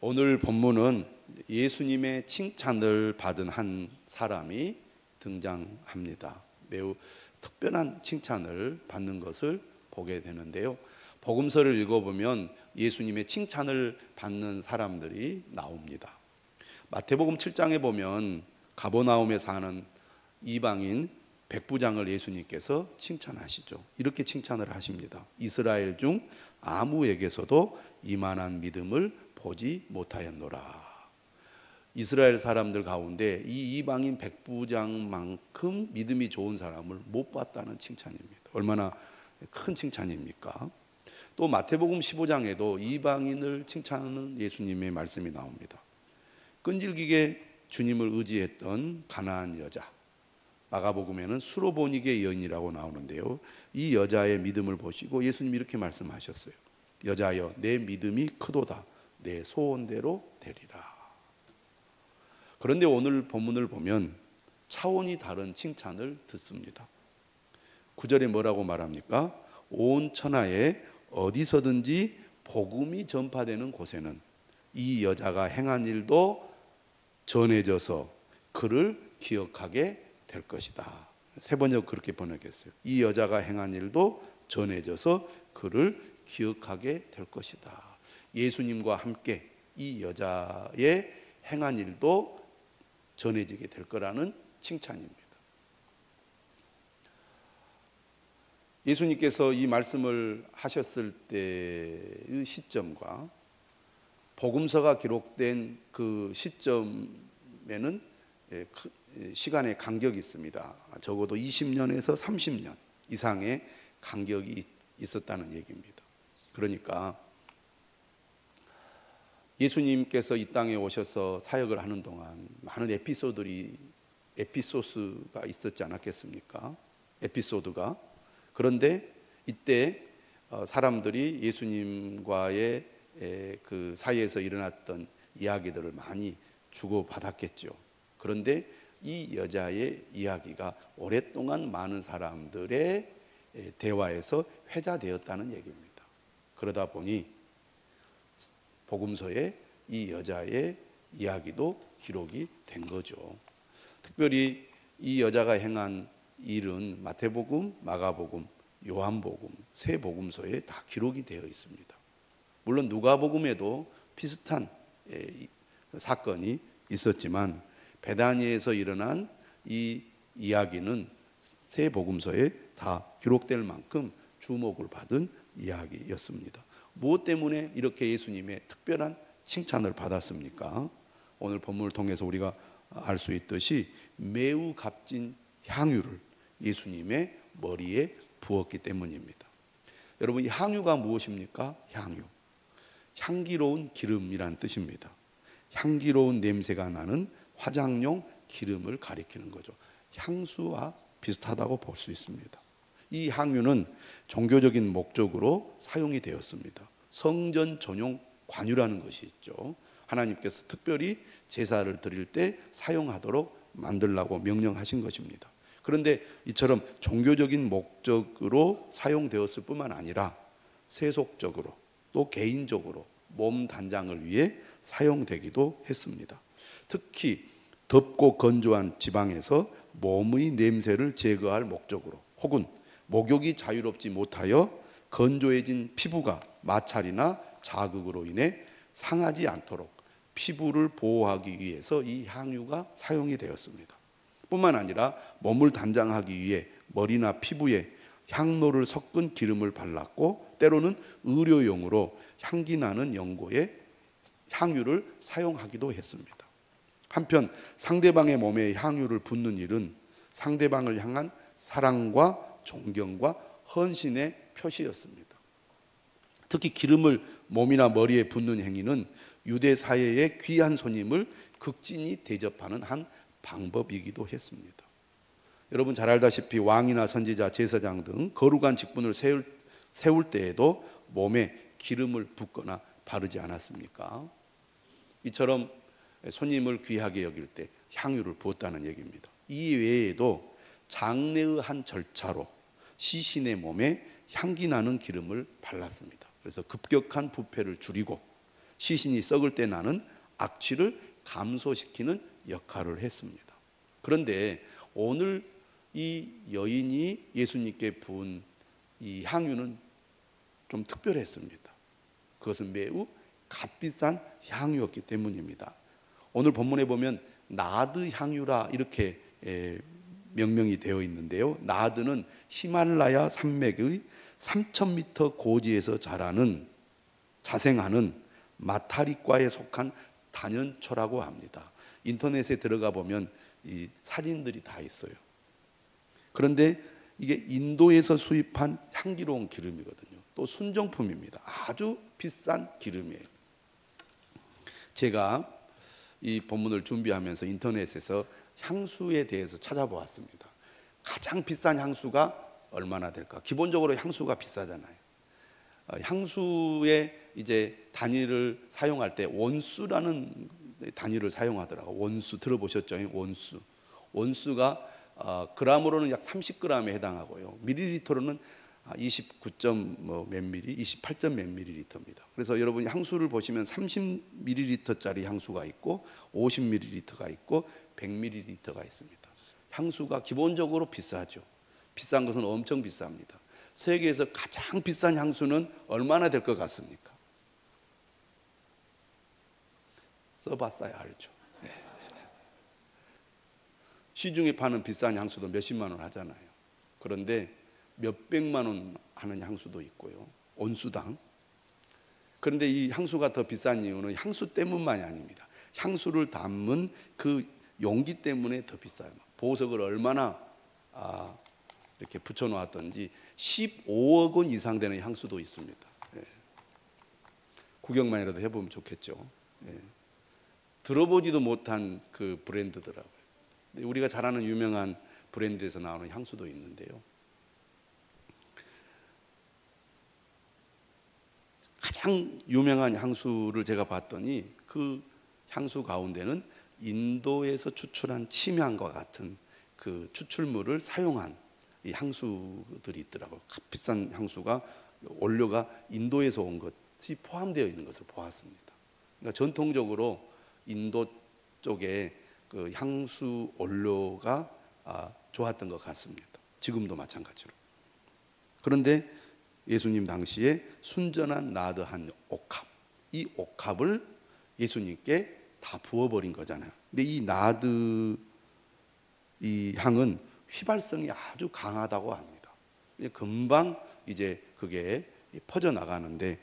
오늘 본문은 예수님의 칭찬을 받은 한 사람이 등장합니다. 매우 특별한 칭찬을 받는 것을 보게 되는데요. 복음서를 읽어보면 예수님의 칭찬을 받는 사람들이 나옵니다. 마태복음 7장에 보면 가버나움에 사는 이방인 백부장을 예수님께서 칭찬하시죠. 이렇게 칭찬을 하십니다. 이스라엘 중 아무에게서도 이만한 믿음을 보지 못하였노라. 이스라엘 사람들 가운데 이 이방인 백부장만큼 믿음이 좋은 사람을 못 봤다는 칭찬입니다. 얼마나 큰 칭찬입니까? 또 마태복음 15장에도 이방인을 칭찬하는 예수님의 말씀이 나옵니다. 끈질기게 주님을 의지했던 가나안 여자, 마가복음에는 수로보니게 여인이라고 나오는데요. 이 여자의 믿음을 보시고 예수님이 이렇게 말씀하셨어요. 여자여, 내 믿음이 크도다. 내 소원대로 되리라. 그런데 오늘 본문을 보면 차원이 다른 칭찬을 듣습니다. 9절에 뭐라고 말합니까? 온 천하에 어디서든지 복음이 전파되는 곳에는 이 여자가 행한 일도 전해져서 그를 기억하게 될 것이다. 세 번역 그렇게 번역했어요. 이 여자가 행한 일도 전해져서 그를 기억하게 될 것이다. 예수님과 함께 이 여자의 행한 일도 전해지게 될 거라는 칭찬입니다. 예수님께서 이 말씀을 하셨을 때의 시점과 복음서가 기록된 그 시점에는 시간의 간격이 있습니다. 적어도 20년에서 30년 이상의 간격이 있었다는 얘기입니다. 그러니까 예수님께서 이 땅에 오셔서 사역을 하는 동안 많은 에피소드가 있었지 않았겠습니까? 에피소드가. 그런데 이때 사람들이 예수님과의 그 사이에서 일어났던 이야기들을 많이 주고받았겠죠. 그런데 이 여자의 이야기가 오랫동안 많은 사람들의 대화에서 회자되었다는 얘기입니다. 그러다 보니 복음서에 이 여자의 이야기도 기록이 된 거죠. 특별히 이 여자가 행한 일은 마태복음, 마가복음, 요한복음 세 복음서에 다 기록이 되어 있습니다. 물론 누가복음에도 비슷한 사건이 있었지만 베다니에서 일어난 이 이야기는 세 복음서에 다 기록될 만큼 주목을 받은 이야기였습니다. 무엇 때문에 이렇게 예수님의 특별한 칭찬을 받았습니까? 오늘 본문을 통해서 우리가 알 수 있듯이 매우 값진 향유를 예수님의 머리에 부었기 때문입니다. 여러분, 이 향유가 무엇입니까? 향유, 향기로운 기름이란 뜻입니다. 향기로운 냄새가 나는 화장용 기름을 가리키는 거죠. 향수와 비슷하다고 볼 수 있습니다. 이 향유는 종교적인 목적으로 사용이 되었습니다. 성전 전용 관유라는 것이 있죠. 하나님께서 특별히 제사를 드릴 때 사용하도록 만들라고 명령하신 것입니다. 그런데 이처럼 종교적인 목적으로 사용되었을 뿐만 아니라 세속적으로 또 개인적으로 몸 단장을 위해 사용되기도 했습니다. 특히 덥고 건조한 지방에서 몸의 냄새를 제거할 목적으로 혹은 목욕이 자유롭지 못하여 건조해진 피부가 마찰이나 자극으로 인해 상하지 않도록 피부를 보호하기 위해서 이 향유가 사용이 되었습니다. 뿐만 아니라 몸을 단장하기 위해 머리나 피부에 향로를 섞은 기름을 발랐고 때로는 의료용으로 향기 나는 연고에 향유를 사용하기도 했습니다. 한편 상대방의 몸에 향유를 붓는 일은 상대방을 향한 사랑과 존경과 헌신의 표시였습니다. 특히 기름을 몸이나 머리에 붓는 행위는 유대 사회의 귀한 손님을 극진히 대접하는 한 방법이기도 했습니다. 여러분 잘 알다시피 왕이나 선지자, 제사장 등 거룩한 직분을 세울 때에도 몸에 기름을 붓거나 바르지 않았습니까? 이처럼 손님을 귀하게 여길 때 향유를 부었다는 얘기입니다. 이 외에도 장례의 한 절차로 시신의 몸에 향기 나는 기름을 발랐습니다. 그래서 급격한 부패를 줄이고 시신이 썩을 때 나는 악취를 감소시키는 역할을 했습니다. 그런데 오늘 이 여인이 예수님께 부은 이 향유는 좀 특별했습니다. 그것은 매우 값비싼 향유였기 때문입니다. 오늘 본문에 보면 나드 향유라 이렇게 명명이 되어 있는데요. 나드는 히말라야 산맥의 3,000m 고지에서 자생하는 마타리과에 속한 단연초라고 합니다. 인터넷에 들어가 보면 이 사진들이 다 있어요. 그런데 이게 인도에서 수입한 향기로운 기름이거든요. 또 순정품입니다. 아주 비싼 기름이에요. 제가 이 본문을 준비하면서 인터넷에서 향수에 대해서 찾아보았습니다. 가장 비싼 향수가 얼마나 될까? 기본적으로 향수가 비싸잖아요. 향수의 이제 단위를 사용할 때 원수라는 단위를 사용하더라고요. 원수 들어보셨죠? 원수. 원수가 그람으로는 약 30g에 해당하고요. 밀리리터로는 29점 몇 미리, 28점 몇 밀리리터입니다. 그래서 여러분이 향수를 보시면 30ml짜리 향수가 있고 50ml가 있고 100ml가 있습니다. 향수가 기본적으로 비싸죠. 비싼 것은 엄청 비쌉니다. 세계에서 가장 비싼 향수는 얼마나 될 것 같습니까? 써봤어야 알죠. 시중에 파는 비싼 향수도 몇십만 원 하잖아요. 그런데 몇백만 원 하는 향수도 있고요. 온수당. 그런데 이 향수가 더 비싼 이유는 향수 때문만이 아닙니다. 향수를 담은 그 용기 때문에 더 비싸요. 보석을 얼마나 이렇게 붙여놓았던지 15억 원 이상 되는 향수도 있습니다. 구경만이라도 해보면 좋겠죠. 들어보지도 못한 그 브랜드더라고요. 우리가 잘 아는 유명한 브랜드에서 나오는 향수도 있는데요. 가장 유명한 향수를 제가 봤더니 그 향수 가운데는 인도에서 추출한 침향과 같은 그 추출물을 사용한 이 향수들이 있더라고요. 값비싼 향수가 원료가 인도에서 온 것이 포함되어 있는 것을 보았습니다. 그러니까 전통적으로 인도 쪽에 그 향수 원료가 좋았던 것 같습니다. 지금도 마찬가지로. 그런데 예수님 당시에 순전한 나드 한 옥합, 이 옥합을 예수님께 다 부어버린 거잖아요. 근데 이 나드 이 향은 휘발성이 아주 강하다고 합니다. 금방 이제 그게 퍼져 나가는데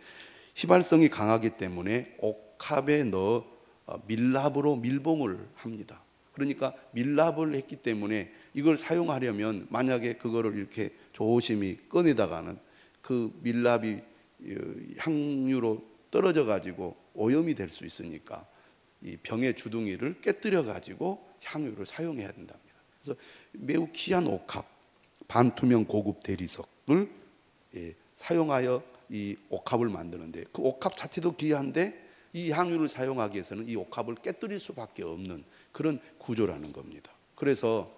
휘발성이 강하기 때문에 옥합에 넣어 밀랍으로 밀봉을 합니다. 그러니까 밀랍을 했기 때문에 이걸 사용하려면 만약에 그거를 이렇게 조심히 꺼내다가는 그 밀랍이 향유로 떨어져 가지고 오염이 될 수 있으니까 이 병의 주둥이를 깨뜨려 가지고 향유를 사용해야 된답니다. 그래서 매우 귀한 옥합, 반투명 고급 대리석을 사용하여 이 옥합을 만드는데 그 옥합 자체도 귀한데 이 향유를 사용하기 위해서는 이 옥합을 깨뜨릴 수밖에 없는 그런 구조라는 겁니다. 그래서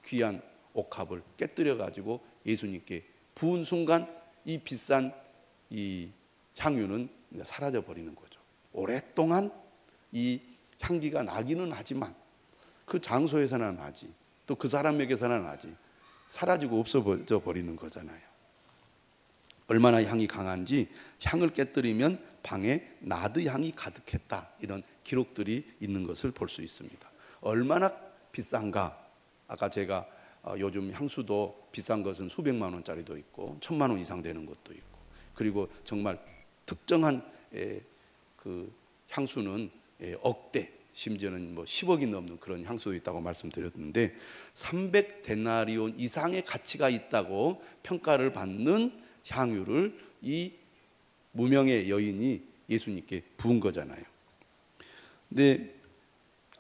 귀한 옥합을 깨뜨려 가지고 예수님께 부은 순간 이 비싼 이 향유는 사라져 버리는 거죠. 오랫동안 이 향기가 나기는 하지만 그 장소에서나 나지 또 그 사람에게서나 나지 사라지고 없어져 버리는 거잖아요. 얼마나 향이 강한지 향을 깨뜨리면 방에 나드 향이 가득했다, 이런 기록들이 있는 것을 볼 수 있습니다. 얼마나 비싼가? 아까 제가 요즘 향수도 비싼 것은 수백만 원짜리도 있고 1,000만 원 이상 되는 것도 있고, 그리고 정말 특정한 그 향수는 억대, 심지어는 뭐 10억이 넘는 그런 향수도 있다고 말씀드렸는데 300데나리온 이상의 가치가 있다고 평가를 받는 향유를 이 무명의 여인이 예수님께 부은 거잖아요. 근데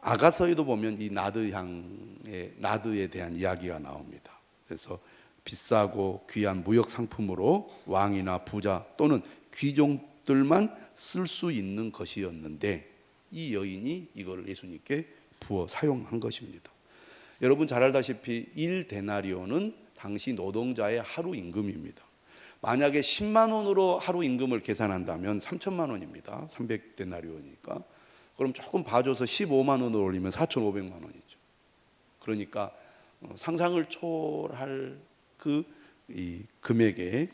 아가서에도 보면 이 나드에 대한 이야기가 나옵니다. 그래서 비싸고 귀한 무역 상품으로 왕이나 부자 또는 귀족들만 쓸 수 있는 것이었는데 이 여인이 이걸 예수님께 부어 사용한 것입니다. 여러분 잘 알다시피 1데나리온은 당시 노동자의 하루 임금입니다. 만약에 10만 원으로 하루 임금을 계산한다면 3천만 원입니다. 300데나리온이니까. 그럼 조금 봐줘서 15만 원으로 올리면 4,500만 원이죠. 그러니까 상상을 초월할 이 금액의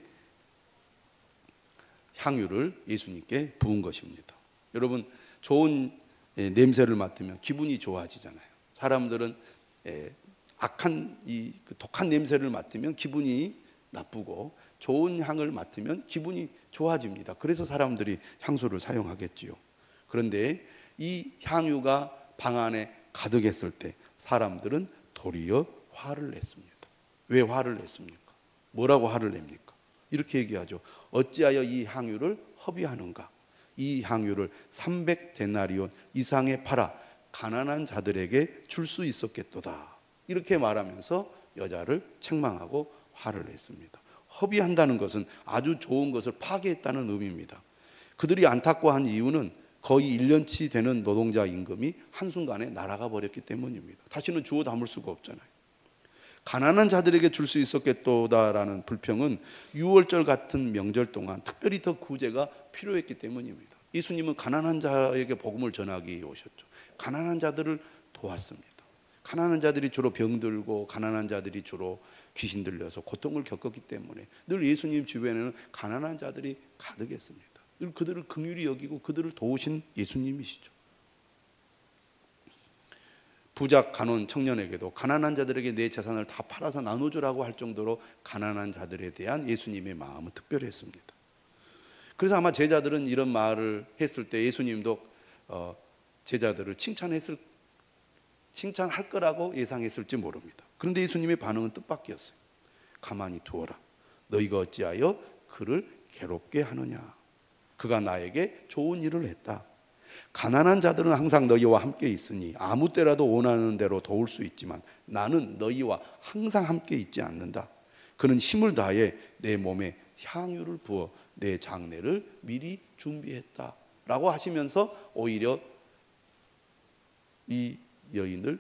향유를 예수님께 부은 것입니다. 여러분, 좋은 냄새를 맡으면 기분이 좋아지잖아요. 사람들은 악한 독한 냄새를 맡으면 기분이 나쁘고 좋은 향을 맡으면 기분이 좋아집니다. 그래서 사람들이 향수를 사용하겠지요. 그런데 이 향유가 방 안에 가득했을 때 사람들은 도리어 화를 냈습니다. 왜 화를 냈습니까? 뭐라고 화를 냅니까? 이렇게 얘기하죠. 어찌하여 이 향유를 허비하는가? 이 향유를 300데나리온 이상에 팔아 가난한 자들에게 줄 수 있었겠도다. 이렇게 말하면서 여자를 책망하고 화를 냈습니다. 허비한다는 것은 아주 좋은 것을 파괴했다는 의미입니다. 그들이 안타까워한 이유는 거의 1년치 되는 노동자 임금이 한순간에 날아가 버렸기 때문입니다. 다시는 주워 담을 수가 없잖아요. 가난한 자들에게 줄 수 있었겠도다라는 불평은 유월절 같은 명절 동안 특별히 더 구제가 필요했기 때문입니다. 예수님은 가난한 자에게 복음을 전하기 위해 오셨죠. 가난한 자들을 도왔습니다. 가난한 자들이 주로 병들고 가난한 자들이 주로 귀신 들려서 고통을 겪었기 때문에 늘 예수님 주변에는 가난한 자들이 가득했습니다. 늘 그들을 긍휼히 여기고 그들을 도우신 예수님이시죠. 부작 간혼 청년에게도 가난한 자들에게 내 재산을 다 팔아서 나눠주라고 할 정도로 가난한 자들에 대한 예수님의 마음은 특별했습니다. 그래서 아마 제자들은 이런 말을 했을 때 예수님도 제자들을 칭찬할 거라고 예상했을지 모릅니다. 그런데 예수님의 반응은 뜻밖이었어요. 가만히 두어라. 너희가 어찌하여 그를 괴롭게 하느냐. 그가 나에게 좋은 일을 했다. 가난한 자들은 항상 너희와 함께 있으니 아무 때라도 원하는 대로 도울 수 있지만 나는 너희와 항상 함께 있지 않는다. 그는 힘을 다해 내 몸에 향유를 부어 내 장례를 미리 준비했다 라고 하시면서 오히려 이 여인을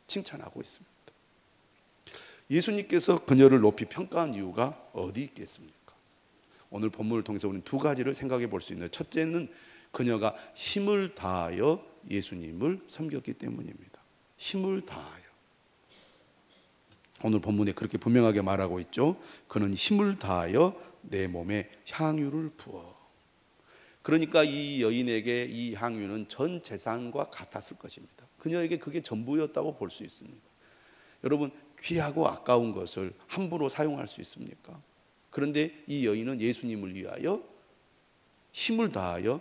칭찬하고 있습니다. 예수님께서 그녀를 높이 평가한 이유가 어디 있겠습니까? 오늘 본문을 통해서 우리는 두 가지를 생각해 볼 수 있는데, 첫째는 그녀가 힘을 다하여 예수님을 섬겼기 때문입니다. 힘을 다하여. 오늘 본문에 그렇게 분명하게 말하고 있죠. 그는 힘을 다하여 내 몸에 향유를 부어. 그러니까 이 여인에게 이 향유는 전 재산과 같았을 것입니다. 그녀에게 그게 전부였다고 볼 수 있습니다. 여러분, 귀하고 아까운 것을 함부로 사용할 수 있습니까? 그런데 이 여인은 예수님을 위하여 힘을 다하여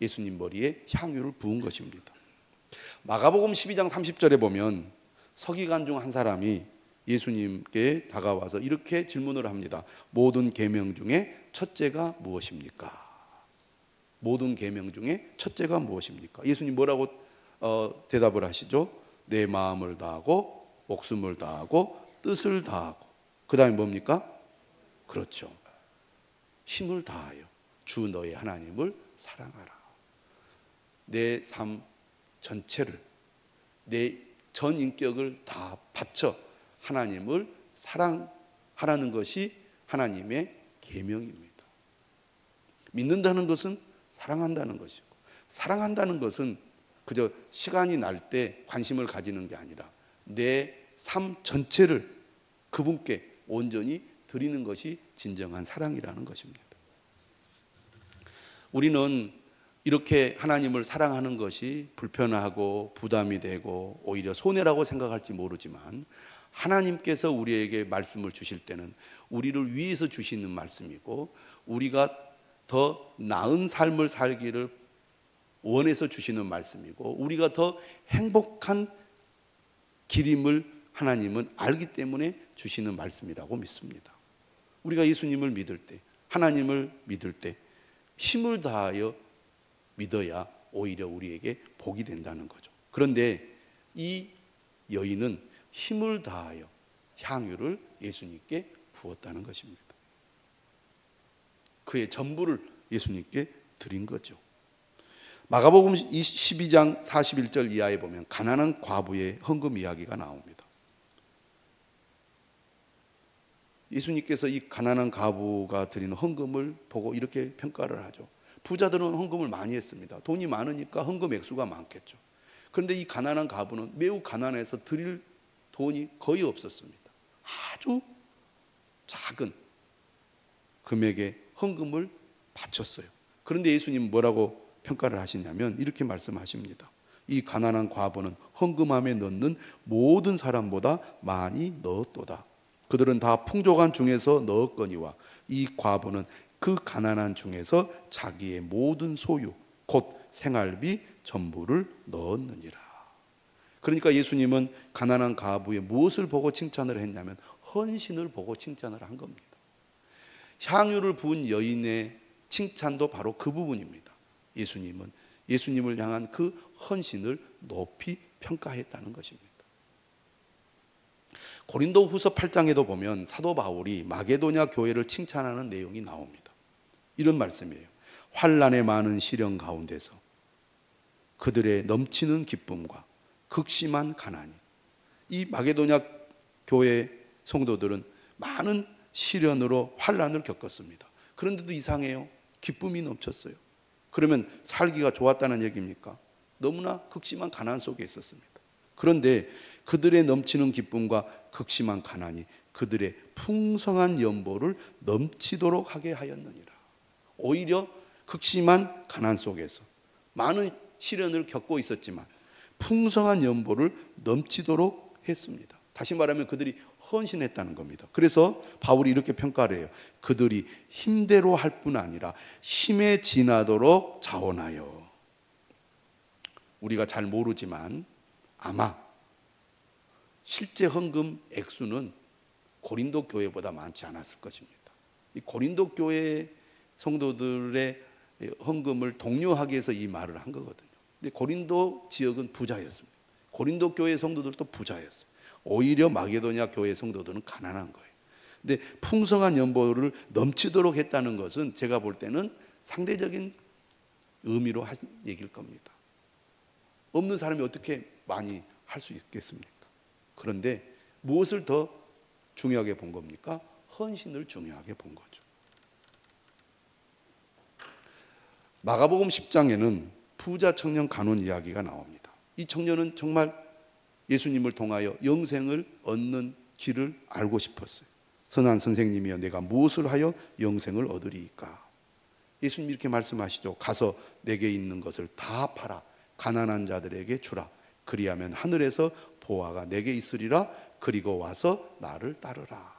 예수님 머리에 향유를 부은 것입니다. 마가복음 12장 30절에 보면 서기관 중 한 사람이 예수님께 다가와서 이렇게 질문을 합니다. 모든 계명 중에 첫째가 무엇입니까? 모든 계명 중에 첫째가 무엇입니까? 예수님 뭐라고 대답을 하시죠? 내 마음을 다하고 목숨을 다하고 뜻을 다하고, 그 다음에 뭡니까? 그렇죠. 힘을 다하여 주 너의 하나님을 사랑하라. 내 삶 전체를, 내 전 인격을 다 바쳐 하나님을 사랑하라는 것이 하나님의 계명입니다. 믿는다는 것은 사랑한다는 것이고, 사랑한다는 것은 그저 시간이 날 때 관심을 가지는 게 아니라 내 삶 전체를 그분께 온전히 드리는 것이 진정한 사랑이라는 것입니다. 우리는 이렇게 하나님을 사랑하는 것이 불편하고 부담이 되고 오히려 손해라고 생각할지 모르지만, 하나님께서 우리에게 말씀을 주실 때는 우리를 위해서 주시는 말씀이고, 우리가 더 나은 삶을 살기를 원해서 주시는 말씀이고, 우리가 더 행복한 길임을 하나님은 알기 때문에 주시는 말씀이라고 믿습니다. 우리가 예수님을 믿을 때, 하나님을 믿을 때 힘을 다하여 믿어야 오히려 우리에게 복이 된다는 거죠. 그런데 이 여인은 힘을 다하여 향유를 예수님께 부었다는 것입니다. 그의 전부를 예수님께 드린 거죠. 마가복음 12장 41절 이하에 보면 가난한 과부의 헌금 이야기가 나옵니다. 예수님께서 이 가난한 과부가 드리는 헌금을 보고 이렇게 평가를 하죠. 부자들은 헌금을 많이 했습니다. 돈이 많으니까 헌금 액수가 많겠죠. 그런데 이 가난한 과부는 매우 가난해서 드릴 돈이 거의 없었습니다. 아주 작은 금액의 헌금을 바쳤어요. 그런데 예수님은 뭐라고 평가를 하시냐면 이렇게 말씀하십니다. 이 가난한 과부는 헌금함에 넣는 모든 사람보다 많이 넣었도다. 그들은 다 풍족한 중에서 넣었거니와 이 과부는 그 가난한 중에서 자기의 모든 소유 곧 생활비 전부를 넣었느니라. 그러니까 예수님은 가난한 과부의 무엇을 보고 칭찬을 했냐면 헌신을 보고 칭찬을 한 겁니다. 향유를 부은 여인의 칭찬도 바로 그 부분입니다. 예수님은 예수님을 향한 그 헌신을 높이 평가했다는 것입니다. 고린도후서 8장에도 보면 사도 바울이 마게도냐 교회를 칭찬하는 내용이 나옵니다. 이런 말씀이에요. 환난의 많은 시련 가운데서 그들의 넘치는 기쁨과 극심한 가난이, 이 마게도냐 교회 성도들은 많은 시련으로 환난을 겪었습니다. 그런데도 이상해요. 기쁨이 넘쳤어요. 그러면 살기가 좋았다는 얘기입니까? 너무나 극심한 가난 속에 있었습니다. 그런데 그들의 넘치는 기쁨과 극심한 가난이 그들의 풍성한 연보를 넘치도록 하게 하였느니라. 오히려 극심한 가난 속에서 많은 시련을 겪고 있었지만 풍성한 연보를 넘치도록 했습니다. 다시 말하면 그들이 헌신했다는 겁니다. 그래서 바울이 이렇게 평가를 해요. 그들이 힘대로 할 뿐 아니라 힘에 지나도록 자원하여. 우리가 잘 모르지만 아마 실제 헌금 액수는 고린도 교회보다 많지 않았을 것입니다. 이 고린도 교회 성도들의 헌금을 독려하기 위해서 이 말을 한 거거든요. 근데 고린도 지역은 부자였습니다. 고린도 교회 성도들도 부자였어요. 오히려 마게도냐 교회 성도들은 가난한 거예요. 근데 풍성한 연보를 넘치도록 했다는 것은 제가 볼 때는 상대적인 의미로 한 얘기일 겁니다. 없는 사람이 어떻게 많이 할 수 있겠습니까? 그런데 무엇을 더 중요하게 본 겁니까? 헌신을 중요하게 본 거죠. 마가복음 10장에는 부자 청년 간혼 이야기가 나옵니다. 이 청년은 정말 예수님을 통하여 영생을 얻는 길을 알고 싶었어요. 선한 선생님이여 내가 무엇을 하여 영생을 얻으리이까? 예수님 이렇게 말씀하시죠. 가서 내게 있는 것을 다 팔아 가난한 자들에게 주라. 그리하면 하늘에서 보화가 내게 있으리라. 그리고 와서 나를 따르라.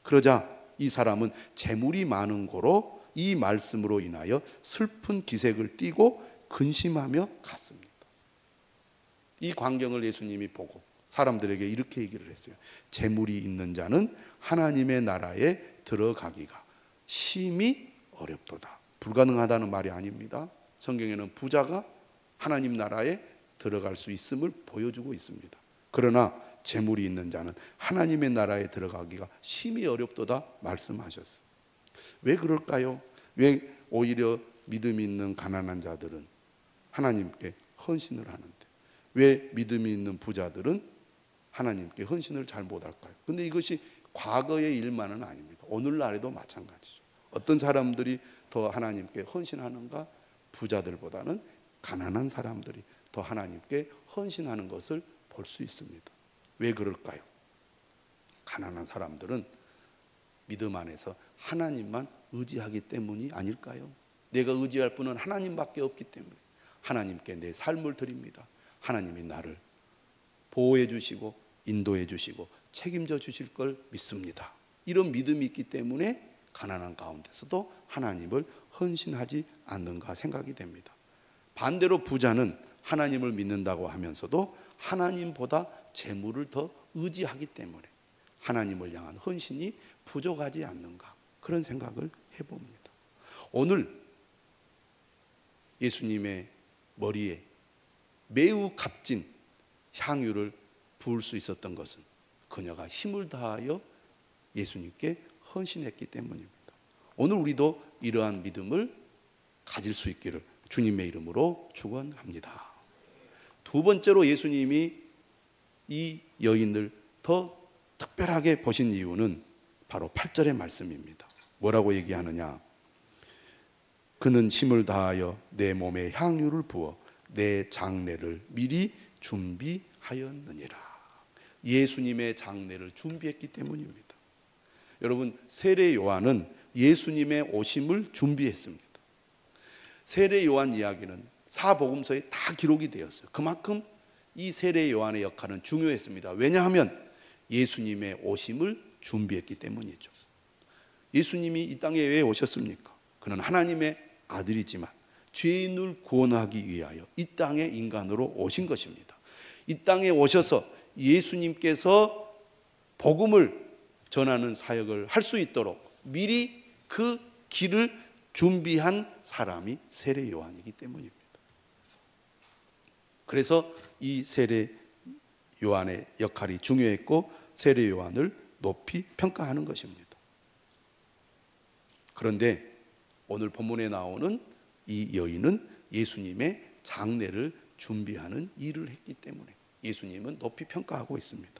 그러자 이 사람은 재물이 많은 고로 이 말씀으로 인하여 슬픈 기색을 띠고 근심하며 갔습니다. 이 광경을 예수님이 보고 사람들에게 이렇게 얘기를 했어요. 재물이 있는 자는 하나님의 나라에 들어가기가 심히 어렵도다. 불가능하다는 말이 아닙니다. 성경에는 부자가 하나님 나라에 들어갈 수 있음을 보여주고 있습니다. 그러나 재물이 있는 자는 하나님의 나라에 들어가기가 심히 어렵도다 말씀하셨어요. 왜 그럴까요? 왜 오히려 믿음이 있는 가난한 자들은 하나님께 헌신을 하는데 왜 믿음이 있는 부자들은 하나님께 헌신을 잘 못할까요? 근데 이것이 과거의 일만은 아닙니다. 오늘날에도 마찬가지죠. 어떤 사람들이 더 하나님께 헌신하는가? 부자들보다는 가난한 사람들이 더 하나님께 헌신하는 것을 볼 수 있습니다. 왜 그럴까요? 가난한 사람들은 믿음 안에서 하나님만 의지하기 때문이 아닐까요? 내가 의지할 분은 하나님밖에 없기 때문에 하나님께 내 삶을 드립니다. 하나님이 나를 보호해 주시고 인도해 주시고 책임져 주실 걸 믿습니다. 이런 믿음이 있기 때문에 가난한 가운데서도 하나님을 헌신하지 않는가 생각이 됩니다. 반대로 부자는 하나님을 믿는다고 하면서도 하나님보다 재물을 더 의지하기 때문에 하나님을 향한 헌신이 부족하지 않는가 그런 생각을 해봅니다. 오늘 예수님의 머리에 매우 값진 향유를 부을 수 있었던 것은 그녀가 힘을 다하여 예수님께 헌신했기 때문입니다. 오늘 우리도 이러한 믿음을 가질 수 있기를 주님의 이름으로 축원합니다. 두 번째로 예수님이 이 여인을 더 특별하게 보신 이유는 바로 8절의 말씀입니다. 뭐라고 얘기하느냐? 그는 힘을 다하여 내 몸에 향유를 부어 내 장례를 미리 준비하였느니라. 예수님의 장례를 준비했기 때문입니다. 여러분, 세례 요한은 예수님의 오심을 준비했습니다. 세례 요한 이야기는 사복음서에 다 기록이 되었어요. 그만큼 이 세례 요한의 역할은 중요했습니다. 왜냐하면 예수님의 오심을 준비했기 때문이죠. 예수님이 이 땅에 왜 오셨습니까? 그는 하나님의 아들이지만 죄인을 구원하기 위하여 이 땅에 인간으로 오신 것입니다. 이 땅에 오셔서 예수님께서 복음을 전하는 사역을 할 수 있도록 미리 그 길을 준비한 사람이 세례 요한이기 때문입니다. 그래서 이 세례 요한의 역할이 중요했고 세례 요한을 높이 평가하는 것입니다. 그런데 오늘 본문에 나오는 이 여인은 예수님의 장례를 준비하는 일을 했기 때문에 예수님은 높이 평가하고 있습니다.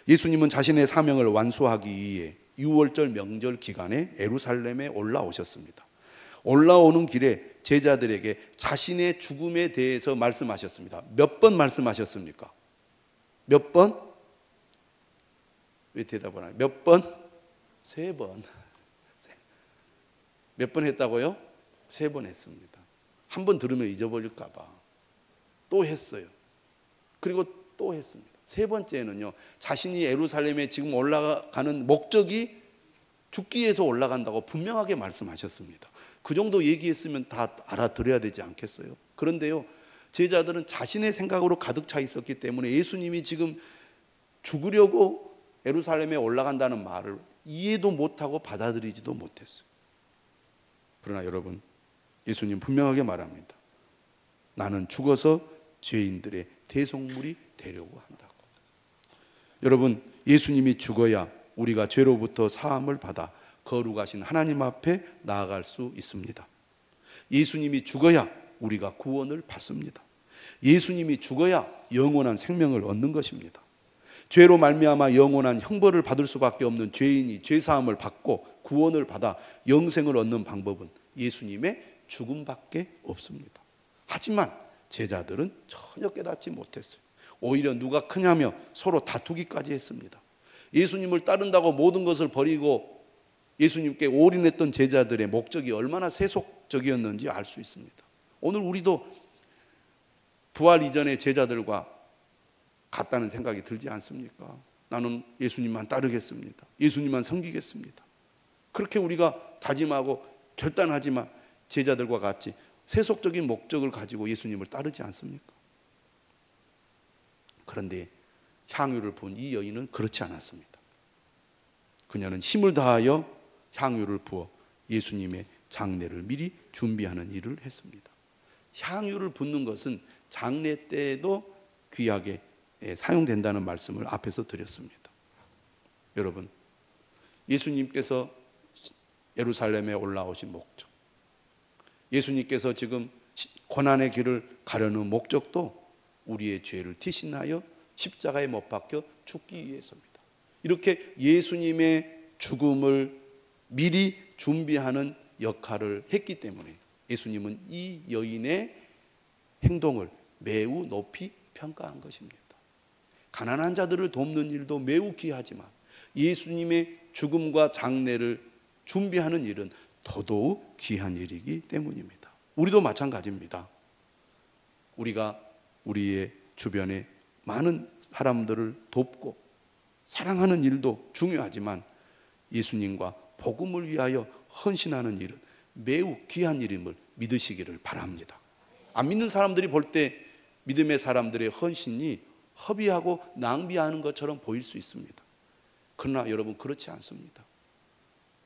예수님은 자신의 사명을 완수하기 위해 6월절 명절 기간에 예루살렘에 올라오셨습니다. 올라오는 길에 제자들에게 자신의 죽음에 대해서 말씀하셨습니다. 몇 번 말씀하셨습니까? 몇 번? 왜 대답을 안 해요? 몇 번? 3번. 몇 번 했다고요? 3번 했습니다. 한 번 들으면 잊어버릴까 봐 또 했어요. 그리고 또 했습니다. 3번째는요, 자신이 예루살렘에 지금 올라가는 목적이 죽기 위해서 올라간다고 분명하게 말씀하셨습니다. 그 정도 얘기했으면 다 알아들어야 되지 않겠어요? 그런데요, 제자들은 자신의 생각으로 가득 차 있었기 때문에 예수님이 지금 죽으려고 예루살렘에 올라간다는 말을 이해도 못하고 받아들이지도 못했어요. 그러나 여러분, 예수님 분명하게 말합니다. 나는 죽어서 죄인들의 대속물이 되려고 한다고. 여러분, 예수님이 죽어야 우리가 죄로부터 사함을 받아 거룩하신 하나님 앞에 나아갈 수 있습니다. 예수님이 죽어야 우리가 구원을 받습니다. 예수님이 죽어야 영원한 생명을 얻는 것입니다. 죄로 말미암아 영원한 형벌을 받을 수밖에 없는 죄인이 죄사함을 받고 구원을 받아 영생을 얻는 방법은 예수님의 죽음밖에 없습니다. 하지만 제자들은 전혀 깨닫지 못했어요. 오히려 누가 크냐며 서로 다투기까지 했습니다. 예수님을 따른다고 모든 것을 버리고 예수님께 올인했던 제자들의 목적이 얼마나 세속적이었는지 알 수 있습니다. 오늘 우리도 부활 이전의 제자들과 같다는 생각이 들지 않습니까? 나는 예수님만 따르겠습니다. 예수님만 섬기겠습니다. 그렇게 우리가 다짐하고 결단하지만 제자들과 같이 세속적인 목적을 가지고 예수님을 따르지 않습니까? 그런데 향유를 부은 이 여인은 그렇지 않았습니다. 그녀는 힘을 다하여 향유를 부어 예수님의 장례를 미리 준비하는 일을 했습니다. 향유를 붓는 것은 장례 때에도 귀하게 사용된다는 말씀을 앞에서 드렸습니다. 여러분, 예수님께서 예루살렘에 올라오신 목적, 예수님께서 지금 고난의 길을 가려는 목적도 우리의 죄를 대신하여 십자가에 못 박혀 죽기 위해서입니다. 이렇게 예수님의 죽음을 미리 준비하는 역할을 했기 때문에 예수님은 이 여인의 행동을 매우 높이 평가한 것입니다. 가난한 자들을 돕는 일도 매우 귀하지만 예수님의 죽음과 장례를 준비하는 일은 더더욱 귀한 일이기 때문입니다. 우리도 마찬가지입니다. 우리가 우리의 주변에 많은 사람들을 돕고 사랑하는 일도 중요하지만 예수님과 복음을 위하여 헌신하는 일은 매우 귀한 일임을 믿으시기를 바랍니다. 안 믿는 사람들이 볼 때 믿음의 사람들의 헌신이 허비하고 낭비하는 것처럼 보일 수 있습니다. 그러나 여러분, 그렇지 않습니다.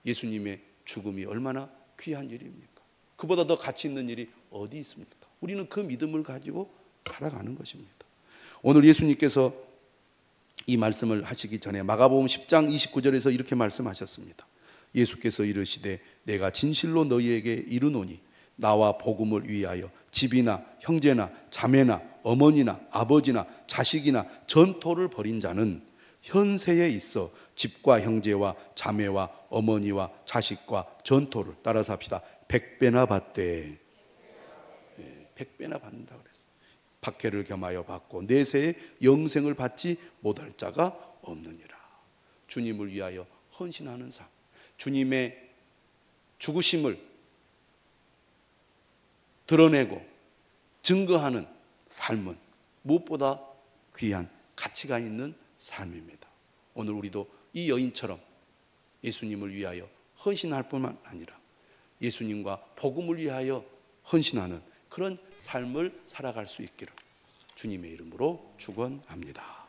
예수님의 죽음이 얼마나 귀한 일입니까? 그보다 더 가치 있는 일이 어디 있습니까? 우리는 그 믿음을 가지고 살아가는 것입니다. 오늘 예수님께서 이 말씀을 하시기 전에 마가복음 10장 29절에서 이렇게 말씀하셨습니다. 예수께서 이르시되 내가 진실로 너희에게 이르노니 나와 복음을 위하여 집이나 형제나 자매나 어머니나 아버지나 자식이나 전토를 벌인 자는 현세에 있어 집과 형제와 자매와 어머니와 자식과 전토를 따라서 합시다. 100배나 받되. 100배나 받는다 그랬어. 박해를 겸하여 받고 내세에 영생을 받지 못할 자가 없느니라. 주님을 위하여 헌신하는 삶, 주님의 죽으심을 드러내고 증거하는 삶은 무엇보다 귀한 가치가 있는 삶입니다. 오늘 우리도 이 여인처럼 예수님을 위하여 헌신할 뿐만 아니라 예수님과 복음을 위하여 헌신하는 그런 삶을 살아갈 수 있기를 주님의 이름으로 축원합니다.